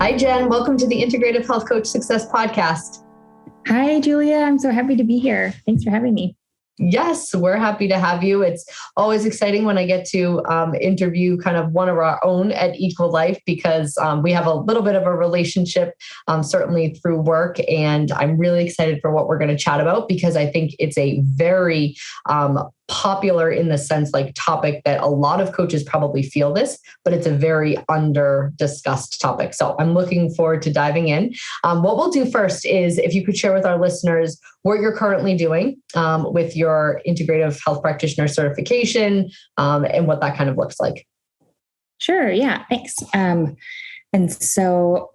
Hi, Jen. Welcome to the Integrative Health Coach Success Podcast. Hi, Julia. I'm so happy to be here. Thanks for having me. Yes, we're happy to have you. It's always exciting when I get to interview kind of one of our own at EquiLife because we have a little bit of a relationship, certainly through work. And I'm really excited for what we're going to chat about because I think it's a very popular in the sense like topic that a lot of coaches probably feel this, but it's a very under discussed topic. So I'm looking forward to diving in. What we'll do first is if you could share with our listeners what you're currently doing with your Integrative Health Practitioner certification and what that kind of looks like. Sure. Yeah. Thanks. And so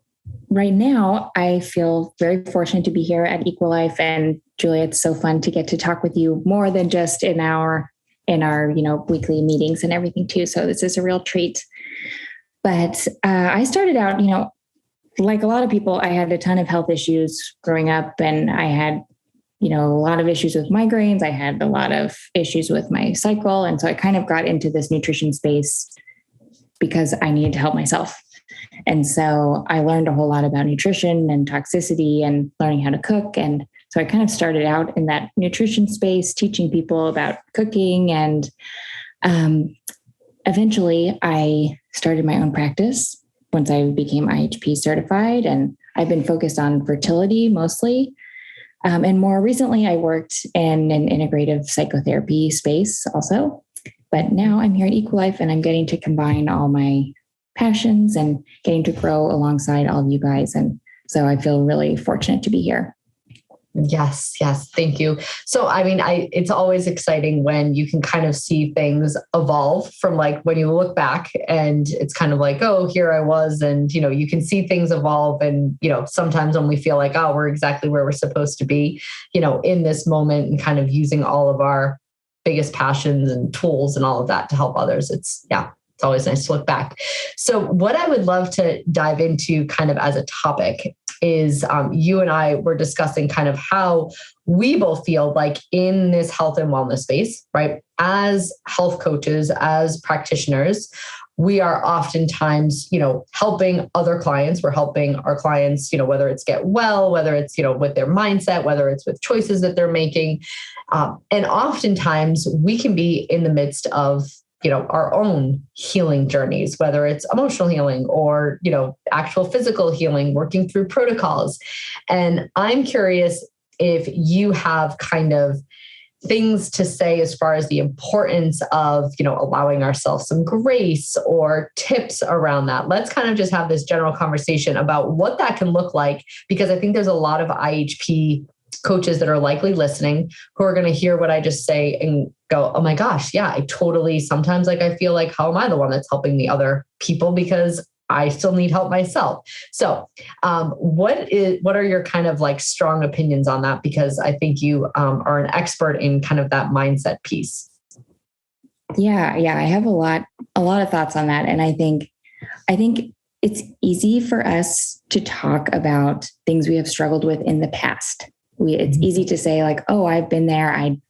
right now I feel very fortunate to be here at EquiLife, and Julia, it's so fun to get to talk with you more than just in our weekly meetings and everything too. So this is a real treat. But I started out, like a lot of people, I had a ton of health issues growing up, and I had, a lot of issues with migraines. I had a lot of issues with my cycle. And so I kind of got into this nutrition space because I needed to help myself. And so I learned a whole lot about nutrition and toxicity and learning how to cook. And so I kind of started out in that nutrition space, teaching people about cooking. And eventually I started my own practice once I became IHP certified. And I've been focused on fertility mostly. And more recently, I worked in an integrative psychotherapy space also. But now I'm here at EquiLife, and I'm getting to combine all my passions and getting to grow alongside all of you guys. And so I feel really fortunate to be here. Yes. Thank you. So, it's always exciting when you can kind of see things evolve from like when you look back and it's kind of like, oh, here I was. And, you can see things evolve. And, sometimes when we feel like, oh, we're exactly where we're supposed to be, in this moment and kind of using all of our biggest passions and tools and all of that to help others. It's always nice to look back. So what I would love to dive into kind of as a topic is you and I were discussing kind of how we both feel like in this health and wellness space, right? As health coaches, as practitioners, we are oftentimes, helping other clients. We're helping our clients, whether it's get well, whether it's, with their mindset, whether it's with choices that they're making. And oftentimes we can be in the midst of our own healing journeys, whether it's emotional healing or, actual physical healing, working through protocols. And I'm curious if you have kind of things to say as far as the importance of, allowing ourselves some grace or tips around that. Let's kind of just have this general conversation about what that can look like, because I think there's a lot of IHP coaches that are likely listening who are going to hear what I just say and go, oh my gosh, yeah, I totally, sometimes like I feel like, how am I the one that's helping the other people because I still need help myself? So what are your kind of like strong opinions on that? Because I think you are an expert in kind of that mindset piece. Yeah, I have a lot of thoughts on that. And I think it's easy for us to talk about things we have struggled with in the past. It's easy to say like, oh, I've been there. I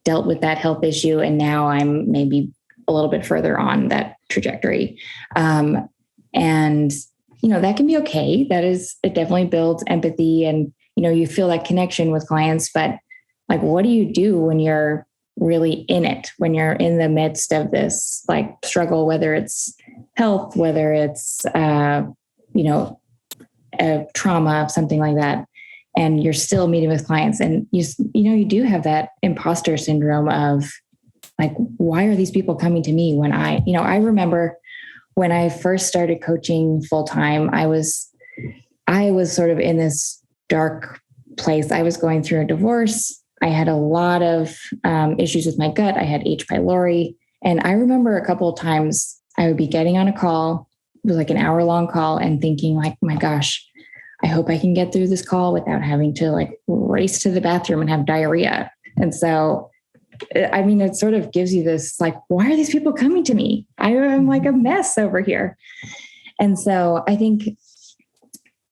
dealt with that health issue, and now I'm maybe a little bit further on that trajectory. And, that can be okay. It definitely builds empathy and, you feel that connection with clients. But like, what do you do when you're really in it, when you're in the midst of this like struggle, whether it's health, whether it's, a trauma, something like that. And you're still meeting with clients, and you do have that imposter syndrome of like, why are these people coming to me when I remember when I first started coaching full time, I was sort of in this dark place. I was going through a divorce. I had a lot of issues with my gut. I had H. pylori. And I remember a couple of times I would be getting on a call, it was like an hour-long call, and thinking like, my gosh, I hope I can get through this call without having to like race to the bathroom and have diarrhea. And so, it sort of gives you this like, why are these people coming to me? I am like a mess over here. And so I think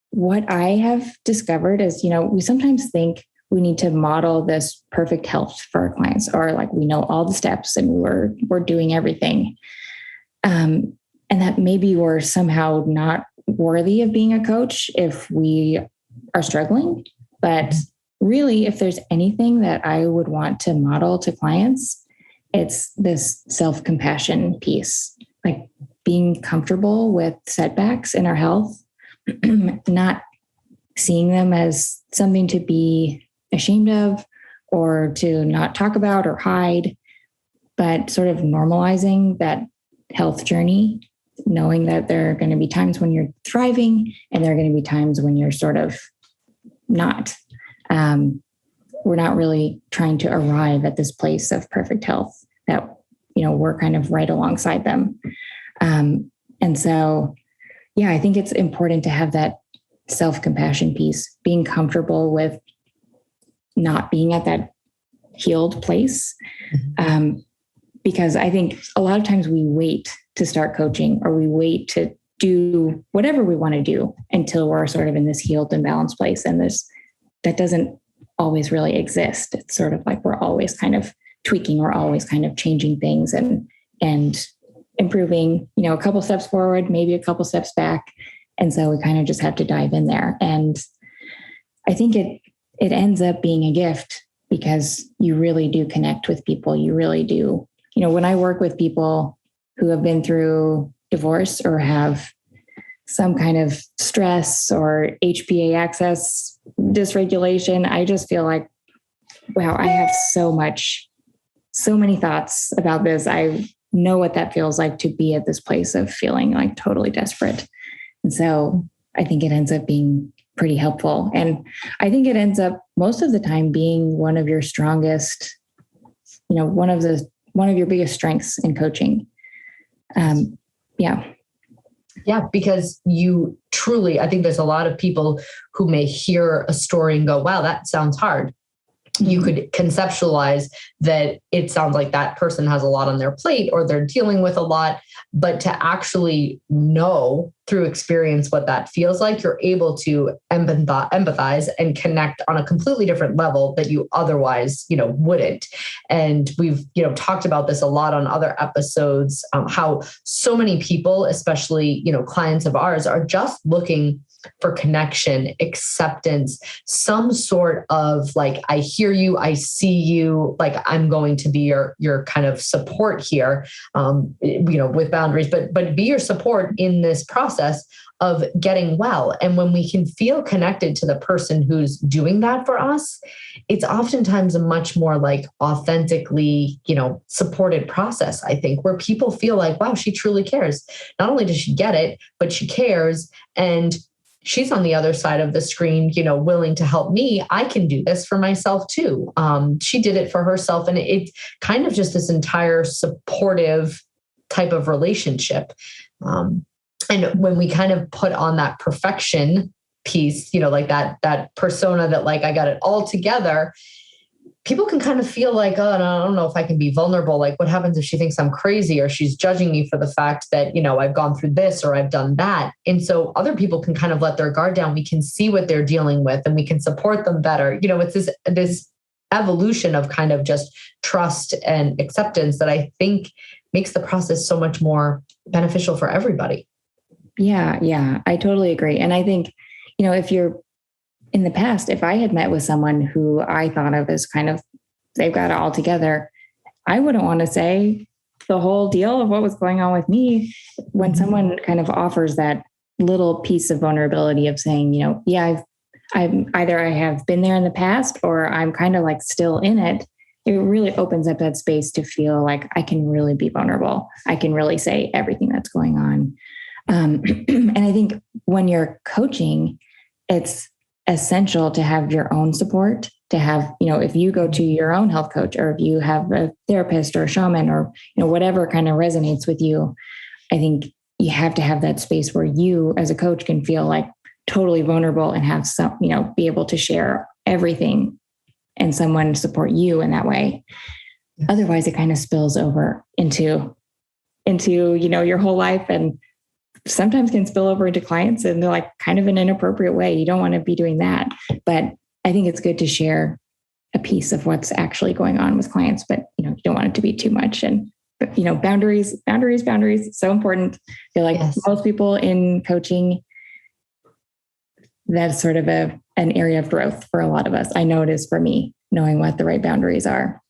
what I have discovered is, we sometimes think we need to model this perfect health for our clients, or like we know all the steps and we're doing everything. And that maybe we're somehow not worthy of being a coach if we are struggling. But really, if there's anything that I would want to model to clients, it's this self-compassion piece, like being comfortable with setbacks in our health, not seeing them as something to be ashamed of or to not talk about or hide, but sort of normalizing that health journey, knowing that there are going to be times when you're thriving and there are going to be times when you're sort of not. We're not really trying to arrive at this place of perfect health that, we're kind of right alongside them. And so, yeah, I think it's important to have that self-compassion piece, being comfortable with not being at that healed place. Because I think a lot of times we wait to start coaching or we wait to do whatever we want to do until we're sort of in this healed and balanced place. And that doesn't always really exist. It's sort of like we're always kind of tweaking, we're always kind of changing things and improving, a couple steps forward, maybe a couple steps back. And so we kind of just have to dive in there. And I think it ends up being a gift because you really do connect with people. You really do. When I work with people who have been through divorce or have some kind of stress or HPA axis dysregulation, I just feel like, wow, I have so many thoughts about this. I know what that feels like to be at this place of feeling like totally desperate. And so I think it ends up being pretty helpful. And I think it ends up most of the time being one of your strongest, one of your biggest strengths in coaching. Yeah, because you truly, I think there's a lot of people who may hear a story and go, wow, that sounds hard. You could conceptualize that it sounds like that person has a lot on their plate or they're dealing with a lot, but to actually know through experience what that feels like, you're able to empathize and connect on a completely different level that you otherwise, wouldn't. And we've, talked about this a lot on other episodes, how so many people, especially, clients of ours, are just looking for connection, acceptance, some sort of like, I hear you, I see you, like I'm going to be your kind of support here, with boundaries, but be your support in this process of getting well. And when we can feel connected to the person who's doing that for us, it's oftentimes a much more like authentically, supported process, I think, where people feel like, wow, she truly cares. Not only does she get it, but she cares. And she's on the other side of the screen, willing to help me. I can do this for myself too. She did it for herself. And it's kind of just this entire supportive type of relationship. And when we kind of put on that perfection piece, like that persona that like, I got it all together, people can kind of feel like, oh, no, I don't know if I can be vulnerable. Like what happens if she thinks I'm crazy or she's judging me for the fact that, I've gone through this or I've done that. And so other people can kind of let their guard down. We can see what they're dealing with and we can support them better. It's this evolution of kind of just trust and acceptance that I think makes the process so much more beneficial for everybody. Yeah, I totally agree. And I think, if you're in the past, if I had met with someone who I thought of as kind of, they've got it all together, I wouldn't want to say the whole deal of what was going on with me. When someone kind of offers that little piece of vulnerability of saying, yeah, I'm either I have been there in the past or I'm kind of like still in it. It really opens up that space to feel like I can really be vulnerable. I can really say everything that's going on. And I think when you're coaching, it's essential to have your own support, to have, if you go to your own health coach or if you have a therapist or a shaman or, whatever kind of resonates with you, I think you have to have that space where you as a coach can feel like totally vulnerable and have some, be able to share everything and someone support you in that way. Yes. Otherwise, it kind of spills over into your whole life and sometimes can spill over into clients and they're like kind of in an inappropriate way. You don't want to be doing that. But I think it's good to share a piece of what's actually going on with clients, but you don't want it to be too much. And boundaries, so important. I feel like most people in coaching that's sort of an area of growth for a lot of us. I know it is for me, knowing what the right boundaries are.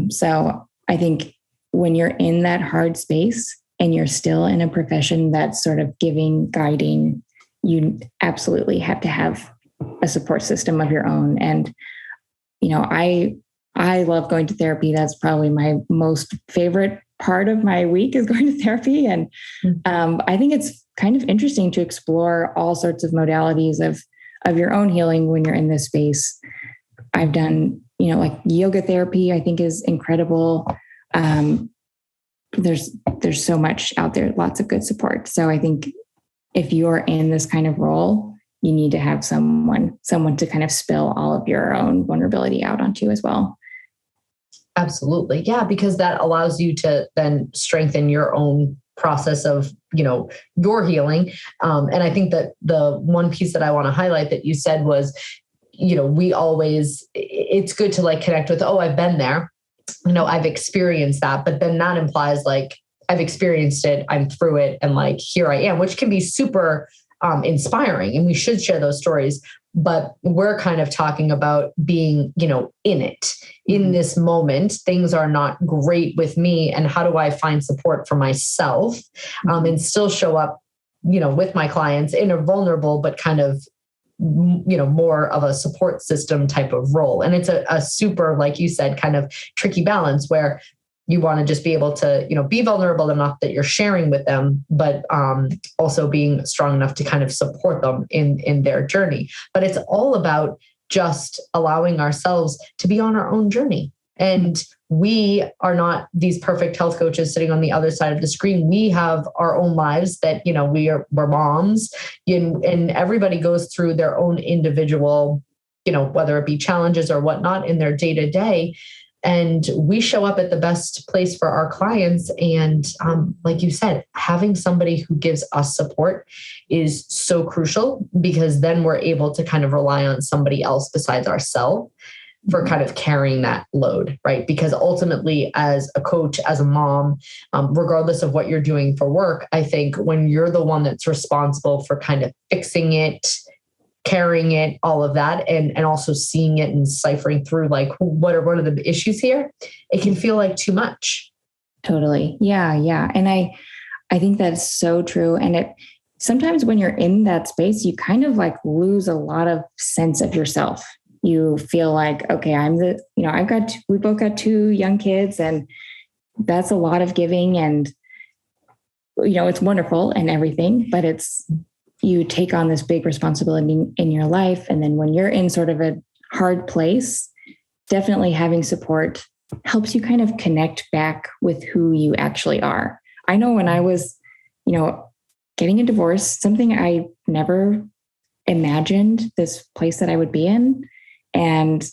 So I think when you're in that hard space and you're still in a profession that's sort of giving, guiding, you absolutely have to have a support system of your own. And, I love going to therapy. That's probably my most favorite part of my week is going to therapy. And I think it's kind of interesting to explore all sorts of modalities of your own healing when you're in this space. I've done, like yoga therapy, I think is incredible. There's so much out there, lots of good support. So I think if you're in this kind of role, you need to have someone to kind of spill all of your own vulnerability out onto as well. Absolutely. Yeah, because that allows you to then strengthen your own process of, your healing. And I think that the one piece that I want to highlight that you said was, it's good to like connect with, I've been there, I've experienced that, but then that implies like, I've experienced it, I'm through it, and like, here I am, which can be super inspiring. And we should share those stories. But we're kind of talking about being, in it, in this moment. Things are not great with me. And how do I find support for myself and still show up, with my clients in a vulnerable, but kind of, more of a support system type of role. And it's a super, like you said, kind of tricky balance where you want to just be able to, be vulnerable enough that you're sharing with them, but also being strong enough to kind of support them in their journey. But it's all about just allowing ourselves to be on our own journey. And we are not these perfect health coaches sitting on the other side of the screen. We have our own lives that, we're moms, and everybody goes through their own individual, whether it be challenges or whatnot in their day to day. And we show up at the best place for our clients. And like you said, having somebody who gives us support is so crucial, because then we're able to kind of rely on somebody else besides ourselves for kind of carrying that load, right? Because ultimately, as a coach, as a mom, regardless of what you're doing for work, I think when you're the one that's responsible for kind of fixing it, carrying it, all of that, and also seeing it and ciphering through like, what are the issues here? It can feel like too much. Totally. Yeah. And I think that's so true. And sometimes when you're in that space, you kind of like lose a lot of sense of yourself. You feel like, okay, we both got 2 young kids, and that's a lot of giving, and, it's wonderful and everything, but you take on this big responsibility in your life. And then when you're in sort of a hard place, definitely having support helps you kind of connect back with who you actually are. I know when I was, getting a divorce, something I never imagined this place that I would be in. And,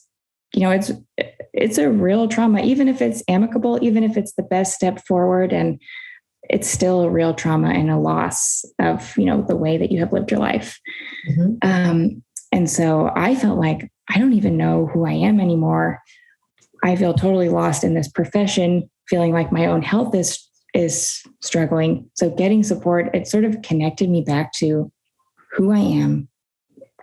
it's a real trauma, even if it's amicable, even if it's the best step forward, and it's still a real trauma and a loss of, the way that you have lived your life. Mm-hmm. And so I felt like, I don't even know who I am anymore. I feel totally lost in this profession, feeling like my own health is struggling. So getting support, it sort of connected me back to who I am,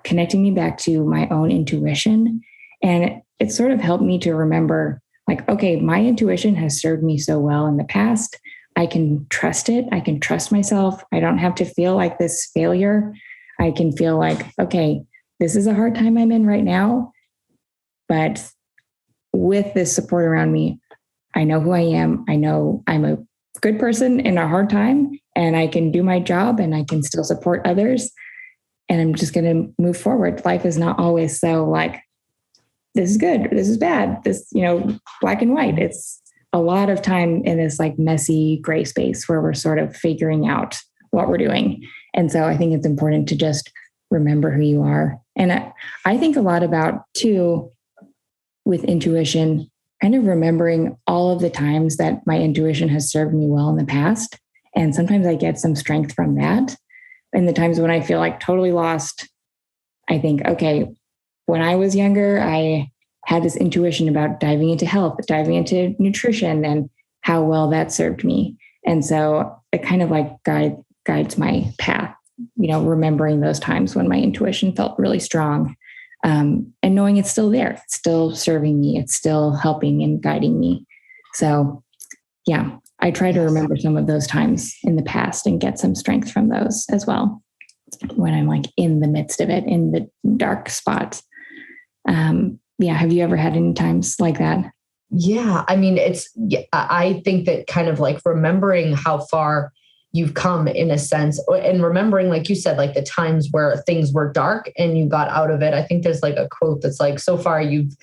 connecting me back to my own intuition. And it sort of helped me to remember, like, okay, my intuition has served me so well in the past. I can trust it. I can trust myself. I don't have to feel like this failure. I can feel like, okay, this is a hard time I'm in right now, but with this support around me, I know who I am. I know I'm a good person in a hard time, and I can do my job, and I can still support others. And I'm just going to move forward. Life is not always so like, this is good, this is bad, this, black and white. It's a lot of time in this like messy gray space where we're sort of figuring out what we're doing. And so I think it's important to just remember who you are. And I think a lot about too, with intuition, kind of remembering all of the times that my intuition has served me well in the past. And sometimes I get some strength from that. And the times when I feel like totally lost, I think, okay, when I was younger, I had this intuition about diving into health, diving into nutrition, and how well that served me. And so it kind of like guides my path remembering those times when my intuition felt really strong, and knowing it's still there, it's still serving me, it's still helping and guiding me. So yeah, I try to remember some of those times in the past and get some strength from those as well when I'm like in the midst of it, in the dark spots. Have you ever had any times like that? Yeah. I mean, I think that kind of like remembering how far you've come in a sense, and remembering, like you said, like the times where things were dark and you got out of it. I think there's like a quote that's like, so far you've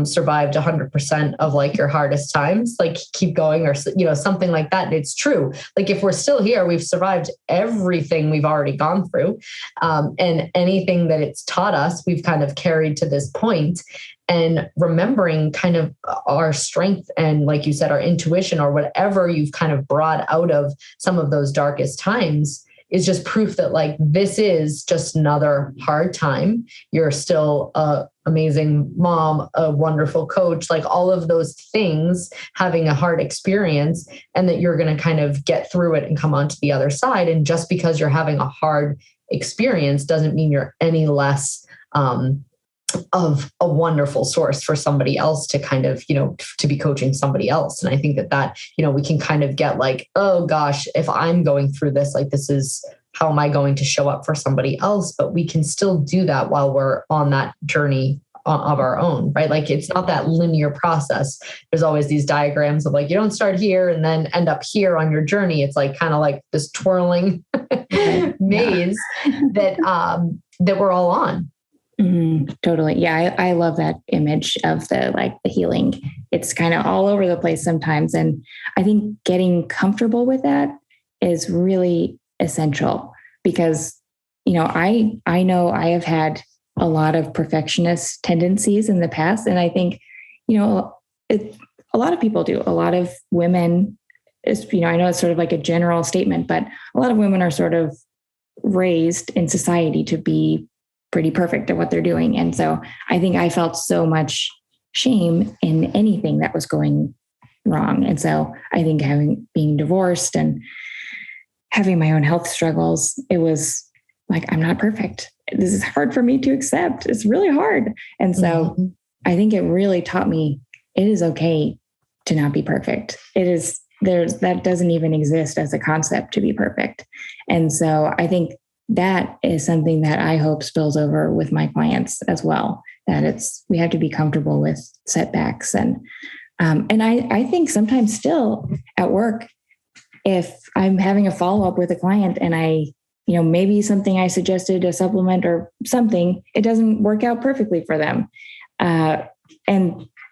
survived 100% of like your hardest times, like keep going, or, something like that. And it's true. Like if we're still here, we've survived everything we've already gone through. And anything that it's taught us, we've kind of carried to this point. And remembering kind of our strength and, like you said, our intuition, or whatever you've kind of brought out of some of those darkest times, is just proof that like this is just another hard time. You're still an amazing mom, a wonderful coach, like all of those things, having a hard experience, and that you're going to kind of get through it and come onto the other side. And just because you're having a hard experience doesn't mean you're any less of a wonderful source for somebody else to kind of, to be coaching somebody else. And I think that, we can kind of get like, oh gosh, if I'm going through this, like, this is, how am I going to show up for somebody else? But we can still do that while we're on that journey of our own, right? Like it's not that linear process. There's always these diagrams of like, you don't start here and then end up here on your journey. It's like kind of like this twirling maze that we're all on. Mm-hmm. Totally. Yeah. I love that image of the healing. It's kind of all over the place sometimes. And I think getting comfortable with that is really essential because, I know I have had a lot of perfectionist tendencies in the past. And I think, a lot of people do. A lot of women, I know it's sort of like a general statement, but a lot of women are sort of raised in society to be pretty perfect at what they're doing. And so I think I felt so much shame in anything that was going wrong. And so I think being divorced and having my own health struggles, it was like, I'm not perfect. This is hard for me to accept. It's really hard. And so I think it really taught me it is okay to not be perfect. That doesn't even exist as a concept to be perfect. And so I think that is something that I hope spills over with my clients as well, that we have to be comfortable with setbacks. And I think sometimes still at work, if I'm having a follow-up with a client and maybe something I suggested, a supplement or something, it doesn't work out perfectly for them. And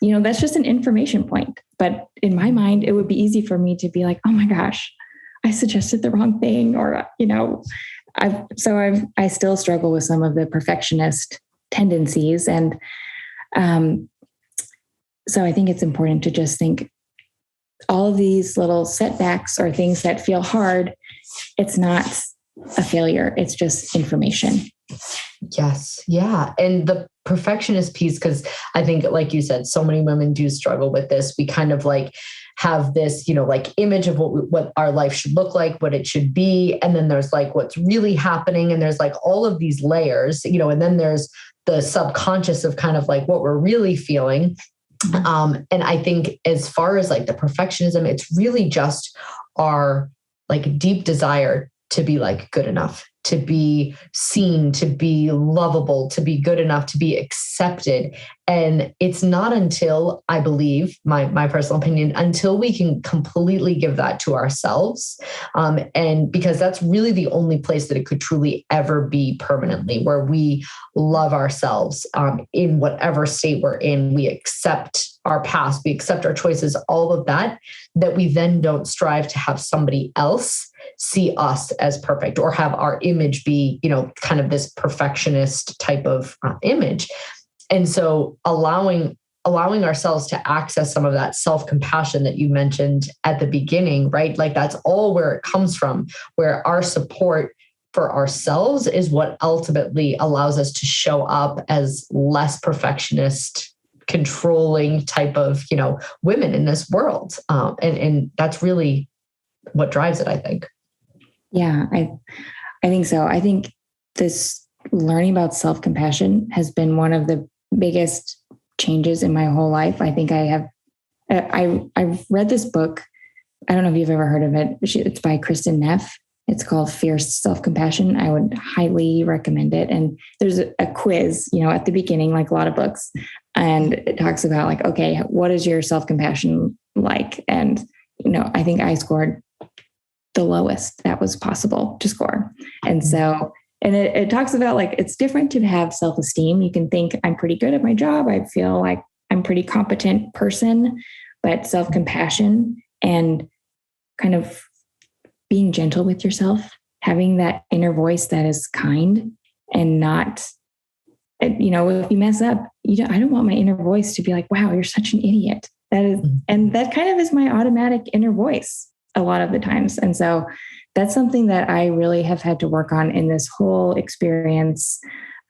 that's just an information point. But in my mind, it would be easy for me to be like, oh my gosh, I suggested the wrong thing, or, I still struggle with some of the perfectionist tendencies. And so I think it's important to just think all of these little setbacks or things that feel hard, it's not a failure. It's just information. Yes. Yeah. And the perfectionist piece, because I think, like you said, so many women do struggle with this. We kind of like have this, image of what our life should look like, what it should be. And then there's like what's really happening. And there's like all of these layers, and then there's the subconscious of kind of like what we're really feeling. And I think as far as like the perfectionism, it's really just our like deep desire to be like good enough, to be seen, to be lovable, to be good enough, to be accepted. And it's not until, I believe, my personal opinion, until we can completely give that to ourselves. And because that's really the only place that it could truly ever be permanently, where we love ourselves in whatever state we're in. We accept our past, we accept our choices, all of that we then don't strive to have somebody else see us as perfect or have our image be, kind of this perfectionist type of image. And so allowing ourselves to access some of that self-compassion that you mentioned at the beginning, right? Like that's all where it comes from, where our support for ourselves is what ultimately allows us to show up as less perfectionist, controlling type of, women in this world. And that's really what drives it, I think. Yeah. I think so. I think this learning about self-compassion has been one of the biggest changes in my whole life. I think I've read this book. I don't know if you've ever heard of it. It's by Kristen Neff. It's called Fierce Self-Compassion. I would highly recommend it. And there's a quiz, at the beginning, like a lot of books. And it talks about like, okay, what is your self-compassion like? And, I think I scored the lowest that was possible to score. And so, and it talks about like, it's different to have self-esteem. You can think I'm pretty good at my job. I feel like I'm a pretty competent person, but self-compassion and kind of being gentle with yourself, having that inner voice that is kind and not, if you mess up, I don't want my inner voice to be like, wow, you're such an idiot. And that kind of is my automatic inner voice a lot of the times. And so that's something that I really have had to work on in this whole experience,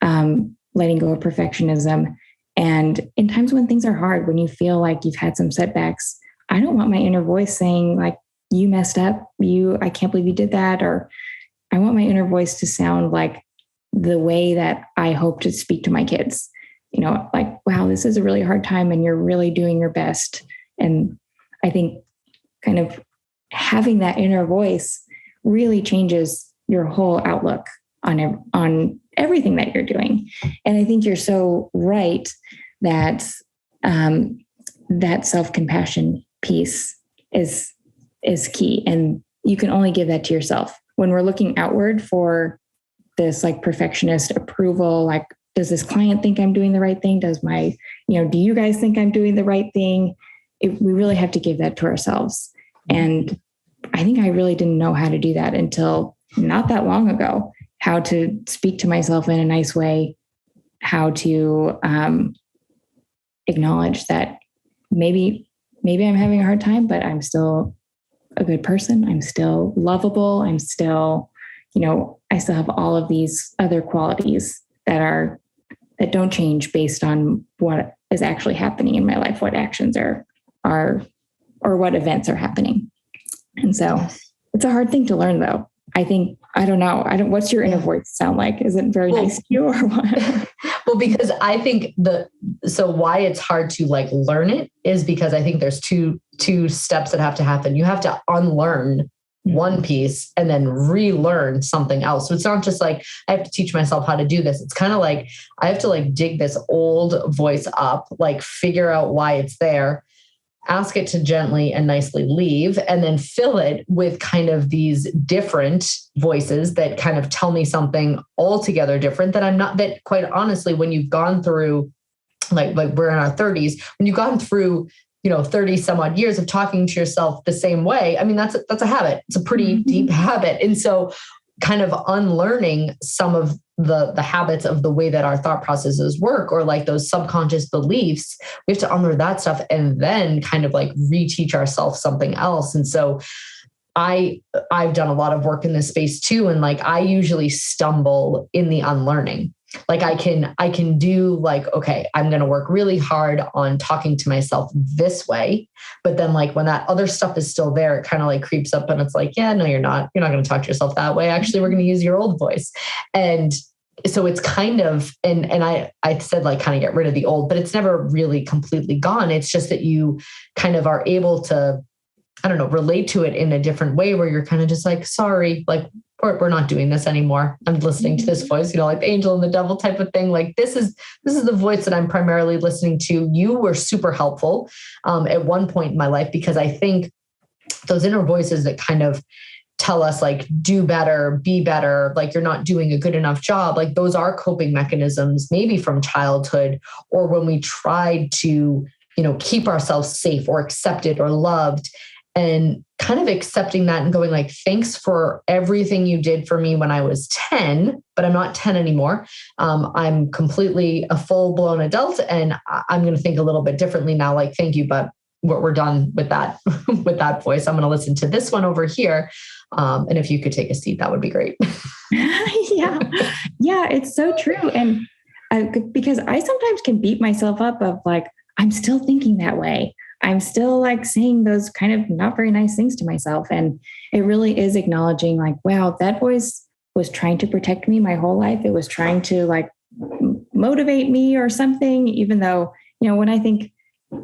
letting go of perfectionism. And in times when things are hard, when you feel like you've had some setbacks, I don't want my inner voice saying like, you messed up, I can't believe you did that. Or I want my inner voice to sound like the way that I hope to speak to my kids, like, wow, this is a really hard time and you're really doing your best. And I think kind of having that inner voice really changes your whole outlook on everything that you're doing. And I think you're so right that that self-compassion piece is key. And you can only give that to yourself. When we're looking outward for this like perfectionist approval, like, does this client think I'm doing the right thing? Does do you guys think I'm doing the right thing? We really have to give that to ourselves. And I think I really didn't know how to do that until not that long ago, how to speak to myself in a nice way, how to acknowledge that maybe I'm having a hard time, but I'm still a good person. I'm still lovable. I'm still, I still have all of these other qualities that don't change based on what is actually happening in my life, what actions are or what events are happening. And so it's a hard thing to learn though. I think, I don't know. What's your inner voice sound like? Is it very nice to you or what? Well, because I think why it's hard to like learn it is because I think there's two steps that have to happen. You have to unlearn one piece and then relearn something else. So it's not just like, I have to teach myself how to do this. It's kind of like, I have to like dig this old voice up, like figure out why it's there, ask it to gently and nicely leave, and then fill it with kind of these different voices that kind of tell me something altogether different that quite honestly, when you've gone through, like we're in our 30s, when you've gone through, 30 some odd years of talking to yourself the same way, I mean, that's a habit. It's a pretty deep habit. And so kind of unlearning some of the habits of the way that our thought processes work, or like those subconscious beliefs, we have to unlearn that stuff and then kind of like reteach ourselves something else. And so I've done a lot of work in this space too. And like, I usually stumble in the unlearning. Like I can do like, okay, I'm going to work really hard on talking to myself this way. But then like when that other stuff is still there, it kind of like creeps up and it's like, yeah, no, you're not going to talk to yourself that way. Actually, we're going to use your old voice. And so it's kind of, and I said like kind of get rid of the old, but it's never really completely gone. It's just that you kind of are able to, I don't know, relate to it in a different way where you're kind of just like, sorry, like, we're not doing this anymore. I'm listening to this voice, like the angel and the devil type of thing. Like this is the voice that I'm primarily listening to. You were super helpful at one point in my life, because I think those inner voices that kind of tell us like, do better, be better, like you're not doing a good enough job. Like those are coping mechanisms, maybe from childhood, or when we tried to, keep ourselves safe or accepted or loved. And kind of accepting that and going like, thanks for everything you did for me when I was 10, but I'm not 10 anymore. I'm completely a full-blown adult and I'm going to think a little bit differently now. Like, thank you, but we're done with that, with that voice. I'm going to listen to this one over here. And if you could take a seat, that would be great. Yeah, it's so true. And because I sometimes can beat myself up of like, I'm still thinking that way. I'm still like saying those kind of not very nice things to myself. And it really is acknowledging like, wow, that voice was trying to protect me my whole life. It was trying to like motivate me or something, even though, when I think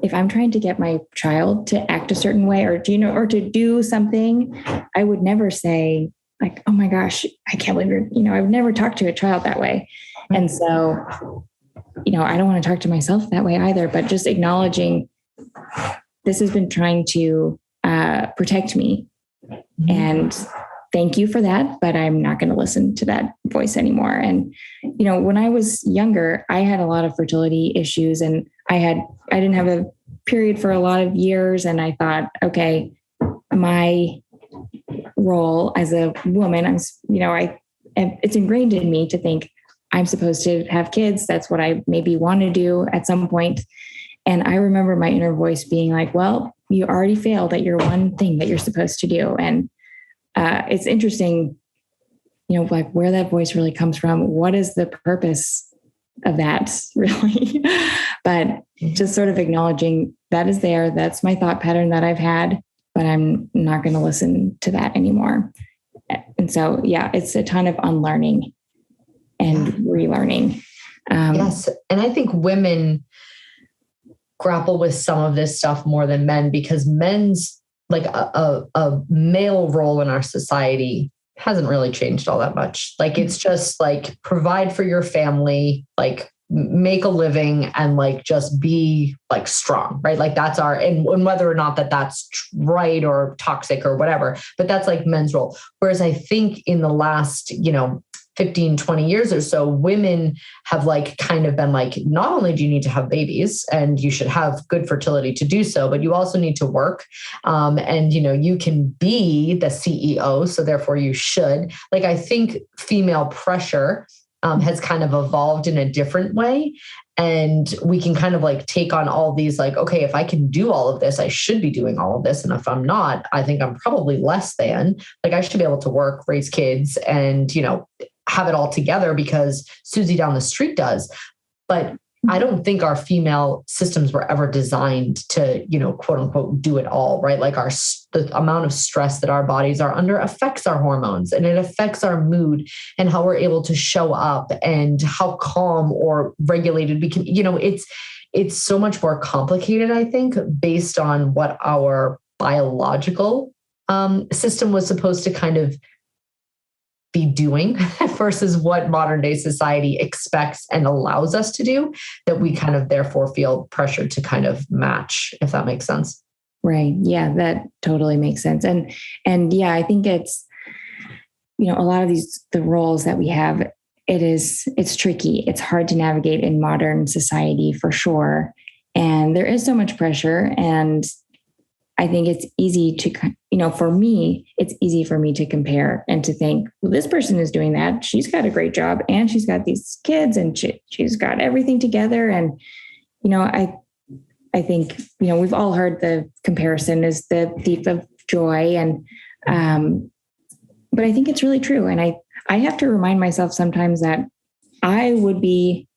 if I'm trying to get my child to act a certain way or, or to do something, I would never say like, oh my gosh, I can't believe I've never talked to a child that way. And so, I don't want to talk to myself that way either, but just acknowledging this has been trying to protect me. And thank you for that, but I'm not going to listen to that voice anymore. And, when I was younger, I had a lot of fertility issues and I didn't have a period for a lot of years. And I thought, okay, my role as a woman, it's ingrained in me to think I'm supposed to have kids. That's what I maybe want to do at some point. And I remember my inner voice being like, well, you already failed at your one thing that you're supposed to do. And it's interesting, like where that voice really comes from. What is the purpose of that really? But just sort of acknowledging that is there. That's my thought pattern that I've had, but I'm not going to listen to that anymore. And so, yeah, it's a ton of unlearning and relearning. Yes. And I think women grapple with some of this stuff more than men, because men's like a male role in our society hasn't really changed all that much. Like, it's just like provide for your family, like make a living and like just be like strong, right? Like that's and whether or not that's right or toxic or whatever, but that's like men's role. Whereas I think in the last, 15, 20 years or so, women have like kind of been like, not only do you need to have babies and you should have good fertility to do so, but you also need to work. And, you can be the CEO. So therefore you should. Like, I think female pressure has kind of evolved in a different way. And we can kind of like take on all these like, okay, if I can do all of this, I should be doing all of this. And if I'm not, I think I'm probably less than. Like, I should be able to work, raise kids, and, have it all together because Susie down the street does. But I don't think our female systems were ever designed to, quote unquote, do it all, right? Like the amount of stress that our bodies are under affects our hormones, and it affects our mood and how we're able to show up and how calm or regulated we can, it's so much more complicated, I think, based on what our biological system was supposed to kind of be doing versus what modern day society expects and allows us to do, that we kind of therefore feel pressured to kind of match, if that makes sense. Right. Yeah, that totally makes sense. And yeah, I think it's, a lot of the roles that we have, it's tricky. It's hard to navigate in modern society for sure. And there is so much pressure, and I think it's easy to, for me, it's easy for me to compare and to think, well, this person is doing that. She's got a great job and she's got these kids and she's got everything together. And, I think, we've all heard the comparison is the thief of joy. And, but I think it's really true. And I have to remind myself sometimes that I would be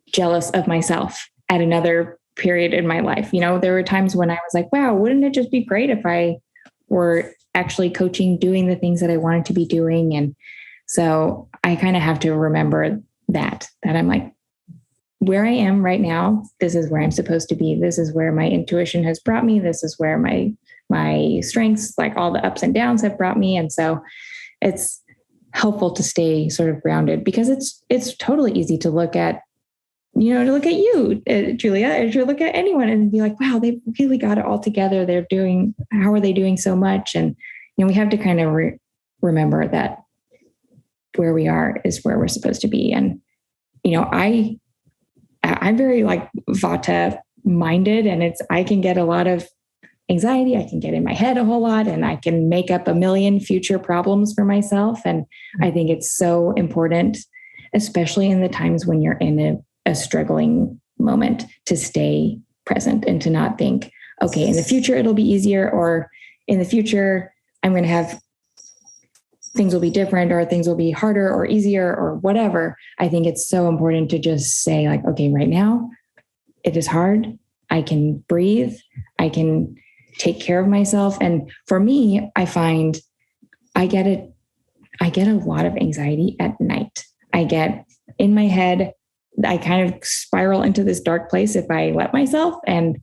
jealous of myself at another period in my life. There were times when I was like, wow, wouldn't it just be great if I were actually coaching, doing the things that I wanted to be doing? And so I kind of have to remember that I'm like, where I am right now, this is where I'm supposed to be. This is where my intuition has brought me. This is where my strengths, like all the ups and downs, have brought me. And so it's helpful to stay sort of grounded, because it's totally easy to look at to look at you, Julia, or to look at anyone and be like, wow, they really got it all together. How are they doing so much? And, we have to kind of remember that where we are is where we're supposed to be. And, I'm very like Vata minded, and I can get a lot of anxiety. I can get in my head a whole lot, and I can make up a million future problems for myself. And I think it's so important, especially in the times when you're in a struggling moment, to stay present and to not think, okay, in the future, it'll be easier, or in the future, I'm going to have things will be different, or things will be harder or easier or whatever. I think it's so important to just say like, okay, right now it is hard. I can breathe. I can take care of myself. And for me, I find I get it I get a lot of anxiety at night. I get in my head, I kind of spiral into this dark place if I let myself. And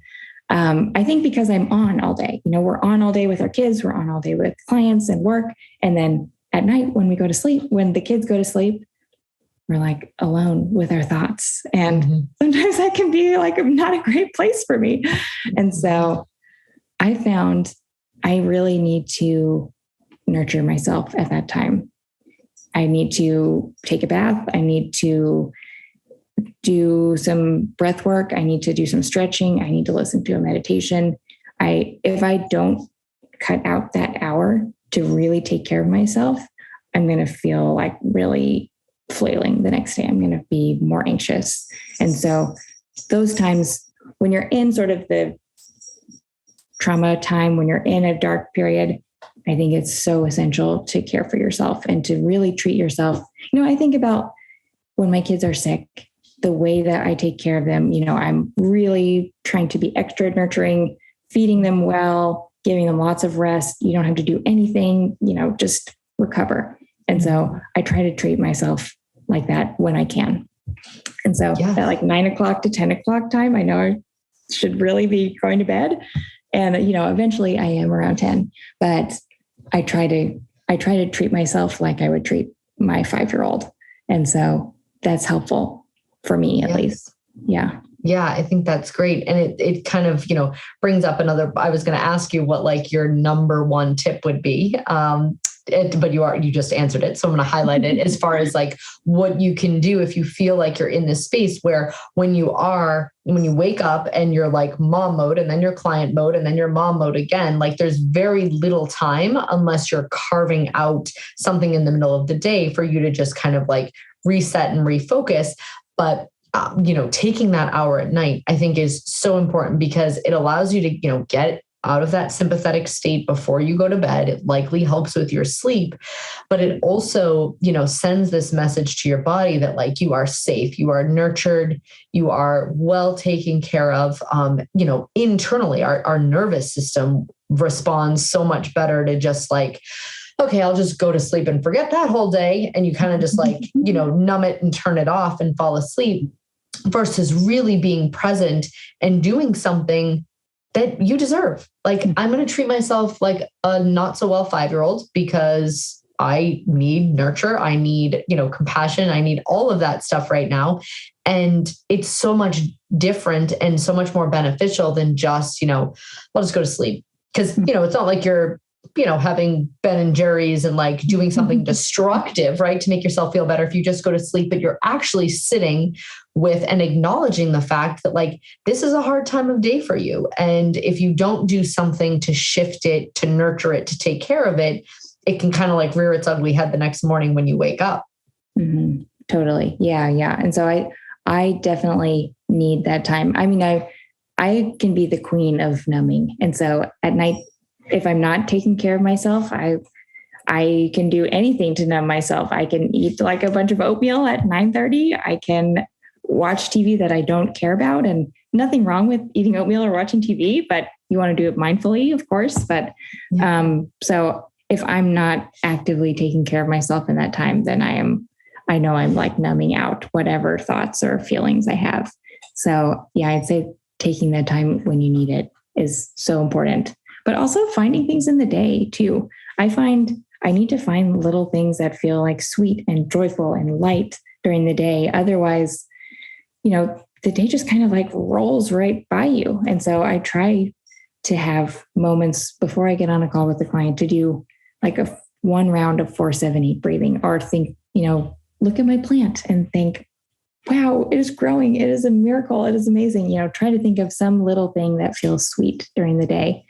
I think because I'm on all day, we're on all day with our kids, we're on all day with clients and work. And then at night when we go to sleep, when the kids go to sleep, we're like alone with our thoughts. And sometimes that can be like not a great place for me. And so I found I really need to nurture myself at that time. I need to take a bath. I need to do some breath work. I need to do some stretching. I need to listen to a meditation. If I don't cut out that hour to really take care of myself, I'm going to feel like really flailing the next day. I'm going to be more anxious. And so those times when you're in sort of the trauma time, when you're in a dark period, I think it's so essential to care for yourself and to really treat yourself. I think about when my kids are sick, the way that I take care of them. I'm really trying to be extra nurturing, feeding them well, giving them lots of rest. You don't have to do anything, just recover. And so I try to treat myself like that when I can. And so at like 9 o'clock to 10 o'clock time, I know I should really be going to bed. And, eventually I am around 10, but I try to treat myself like I would treat my 5-year-old. And so that's helpful for me, at least. Yeah. Yeah, I think that's great. And it kind of, brings up I was going to ask you what like your number one tip would be. But you just answered it. So I'm going to highlight it as far as like what you can do if you feel like you're in this space where when you wake up and you're like mom mode and then you're client mode and then you're mom mode again, like there's very little time unless you're carving out something in the middle of the day for you to just kind of like reset and refocus. But taking that hour at night, I think is so important because it allows you to, get out of that sympathetic state before you go to bed. It likely helps with your sleep, but it also, sends this message to your body that like you are safe, you are nurtured, you are well taken care of. Internally, our nervous system responds so much better to just like, okay, I'll just go to sleep and forget that whole day. And you kind of just like, numb it and turn it off and fall asleep versus really being present and doing something that you deserve. Like, I'm going to treat myself like a not so well 5-year-old because I need nurture. I need, compassion. I need all of that stuff right now. And it's so much different and so much more beneficial than just, I'll just go to sleep. Because, it's not like you're, having Ben and Jerry's and like doing something destructive, right? To make yourself feel better if you just go to sleep, but you're actually sitting with and acknowledging the fact that like, this is a hard time of day for you. And if you don't do something to shift it, to nurture it, to take care of it, it can kind of like rear its ugly head the next morning when you wake up. Mm-hmm. Totally. Yeah. And so I definitely need that time. I mean, I can be the queen of numbing. And so at night, if I'm not taking care of myself, I can do anything to numb myself. I can eat like a bunch of oatmeal at 9:30. I can watch TV that I don't care about, and nothing wrong with eating oatmeal or watching TV, but you want to do it mindfully, of course. But so if I'm not actively taking care of myself in that time, then I know I'm like numbing out whatever thoughts or feelings I have. So yeah, I'd say taking that time when you need it is so important. But also finding things in the day too. I find I need to find little things that feel like sweet and joyful and light during the day. Otherwise, the day just kind of like rolls right by you. And so I try to have moments before I get on a call with the client to do like one round of 4-7-8 breathing, or think, look at my plant and think, wow, it is growing. It is a miracle. It is amazing. Try to think of some little thing that feels sweet during the day.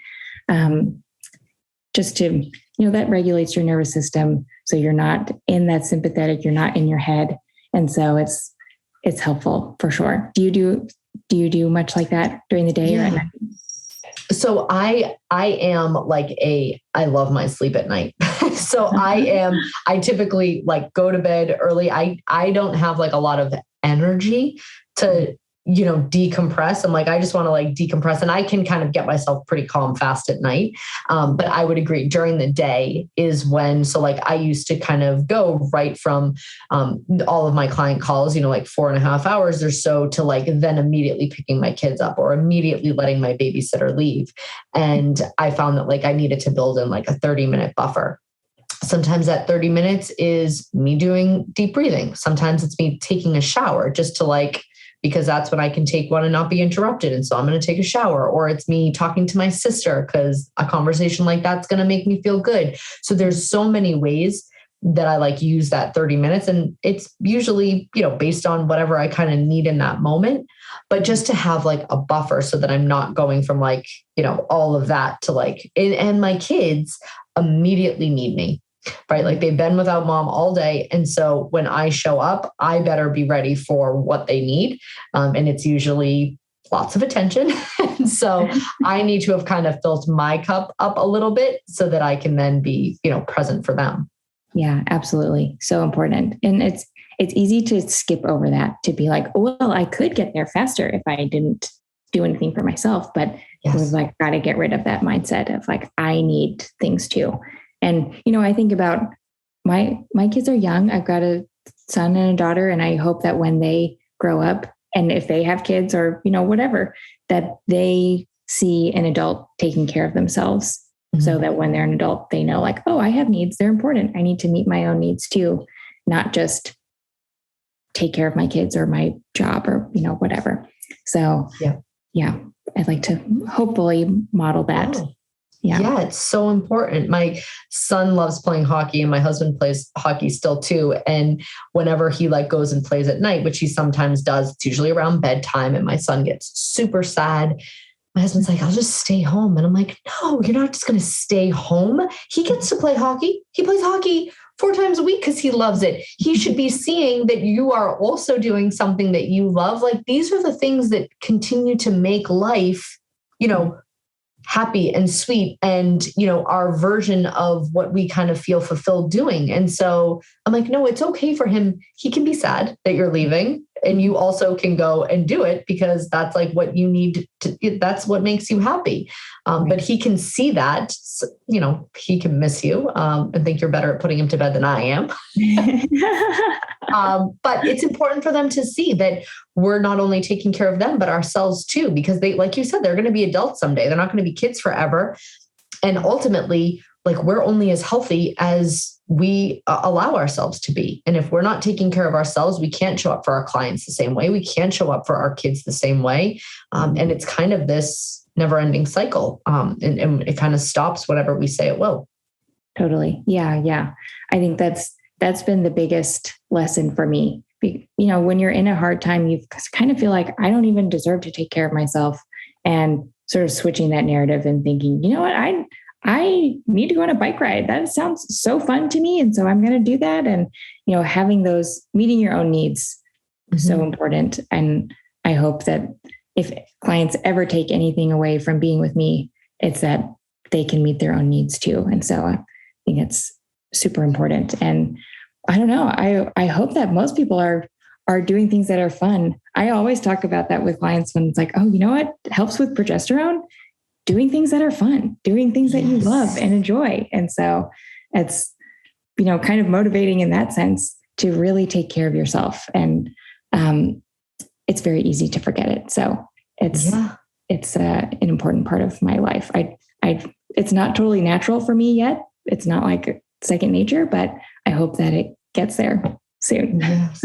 Just to, that regulates your nervous system. So you're not in that sympathetic, you're not in your head. And so it's helpful for sure. Do you do much like that during the day or at night? So I am like I love my sleep at night. So I typically like go to bed early. I don't have like a lot of energy to decompress. I'm like, I just want to like decompress, and I can kind of get myself pretty calm fast at night. But I would agree during the day is when, so like I used to kind of go right from all of my client calls, like 4.5 hours or so to like then immediately picking my kids up or immediately letting my babysitter leave. And I found that like I needed to build in like a 30-minute buffer. Sometimes that 30 minutes is me doing deep breathing. Sometimes it's me taking a shower just to like, because that's when I can take one and not be interrupted. And so I'm going to take a shower, or it's me talking to my sister because a conversation like that's going to make me feel good. So there's so many ways that I like use that 30 minutes. And it's usually, based on whatever I kind of need in that moment, but just to have like a buffer so that I'm not going from like, all of that to like, and my kids immediately need me. Right. Like they've been without mom all day. And so when I show up, I better be ready for what they need. And it's usually lots of attention. And so I need to have kind of filled my cup up a little bit so that I can then be, present for them. Yeah, absolutely. So important. And it's easy to skip over that, to be like, well, I could get there faster if I didn't do anything for myself. But yes. We've like got to get rid of that mindset of like, I need things too. And, I think about my kids are young. I've got a son and a daughter, and I hope that when they grow up, and if they have kids or, whatever, that they see an adult taking care of themselves. Mm-hmm. So that when they're an adult, they know like, oh, I have needs. They're important. I need to meet my own needs too, not just take care of my kids or my job or, whatever. So yeah, I'd like to hopefully model that. Oh. Yeah, it's so important. My son loves playing hockey, and my husband plays hockey still too. And whenever he like goes and plays at night, which he sometimes does, it's usually around bedtime, and my son gets super sad. My husband's like, I'll just stay home. And I'm like, no, you're not just going to stay home. He gets to play hockey. He plays hockey 4 times a week because he loves it. He should be seeing that you are also doing something that you love. Like these are the things that continue to make life, happy and sweet and, our version of what we kind of feel fulfilled doing. And so I'm like, no, it's okay for him. He can be sad that you're leaving, and you also can go and do it because that's like what you need to, that's what makes you happy. But he can see that, he can miss you and think you're better at putting him to bed than I am. But it's important for them to see that we're not only taking care of them, but ourselves too, because they, like you said, they're going to be adults someday. They're not going to be kids forever. And ultimately, like we're only as healthy as we allow ourselves to be. And if we're not taking care of ourselves, we can't show up for our clients the same way. We can't show up for our kids the same way. And it's kind of this never-ending cycle. And it kind of stops whatever we say it will. Totally. Yeah. I think that's been the biggest lesson for me. When you're in a hard time, you kind of feel like I don't even deserve to take care of myself, and sort of switching that narrative and thinking, you know what, I need to go on a bike ride. That sounds so fun to me. And so I'm going to do that. And, having those, meeting your own needs is so important. And I hope that if clients ever take anything away from being with me, it's that they can meet their own needs too. And so I think it's super important. And I don't know, I hope that most people are doing things that are fun. I always talk about that with clients when it's like, oh, you know what helps with progesterone? Doing things that are fun, doing things that you love and enjoy. And so it's, kind of motivating in that sense to really take care of yourself. And it's very easy to forget it. So it's an important part of my life. It's not totally natural for me yet. It's not like second nature, but I hope that it gets there soon. Yes.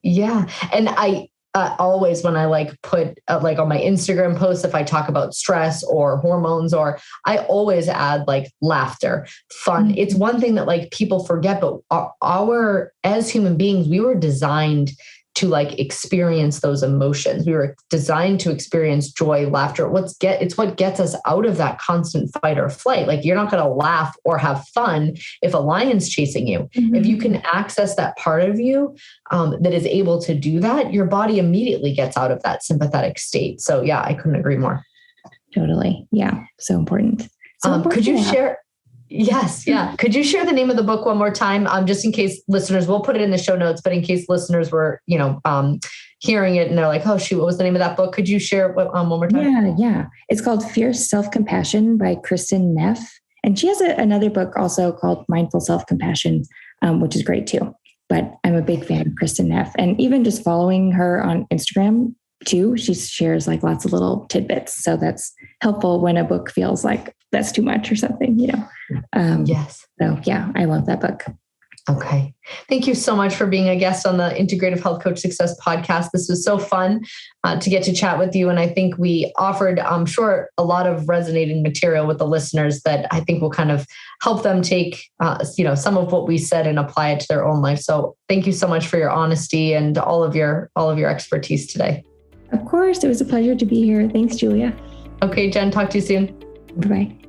Yeah. And I always, when I like put like on my Instagram posts, if I talk about stress or hormones, or I always add like laughter, fun. Mm-hmm. It's one thing that like people forget, but our as human beings, we were designed to like experience those emotions. We were designed to experience joy, laughter. It's what gets us out of that constant fight or flight. Like you're not going to laugh or have fun if a lion's chasing you. Mm-hmm. If you can access that part of you that is able to do that, your body immediately gets out of that sympathetic state. So yeah, I couldn't agree more. Totally. Yeah. So important. Could you share? Yes. Yeah. Could you share the name of the book one more time? Just in case listeners, we'll put it in the show notes, but in case listeners were, hearing it and they're like, oh shoot, what was the name of that book? Could you share it one more time? Yeah. It's called Fierce Self-Compassion by Kristen Neff. And she has another book also called Mindful Self-Compassion, which is great too. But I'm a big fan of Kristen Neff. And even just following her on Instagram too, she shares like lots of little tidbits. So that's helpful when a book feels like that's too much or something, Yes. So yeah, I love that book. Okay. Thank you so much for being a guest on the Integrative Health Coach Success podcast. This was so fun to get to chat with you. And I think we offered, I'm sure, a lot of resonating material with the listeners that I think will kind of help them take, some of what we said and apply it to their own life. So thank you so much for your honesty and all of your expertise today. Of course. It was a pleasure to be here. Thanks, Julia. Okay, Jen, talk to you soon. Bye-bye.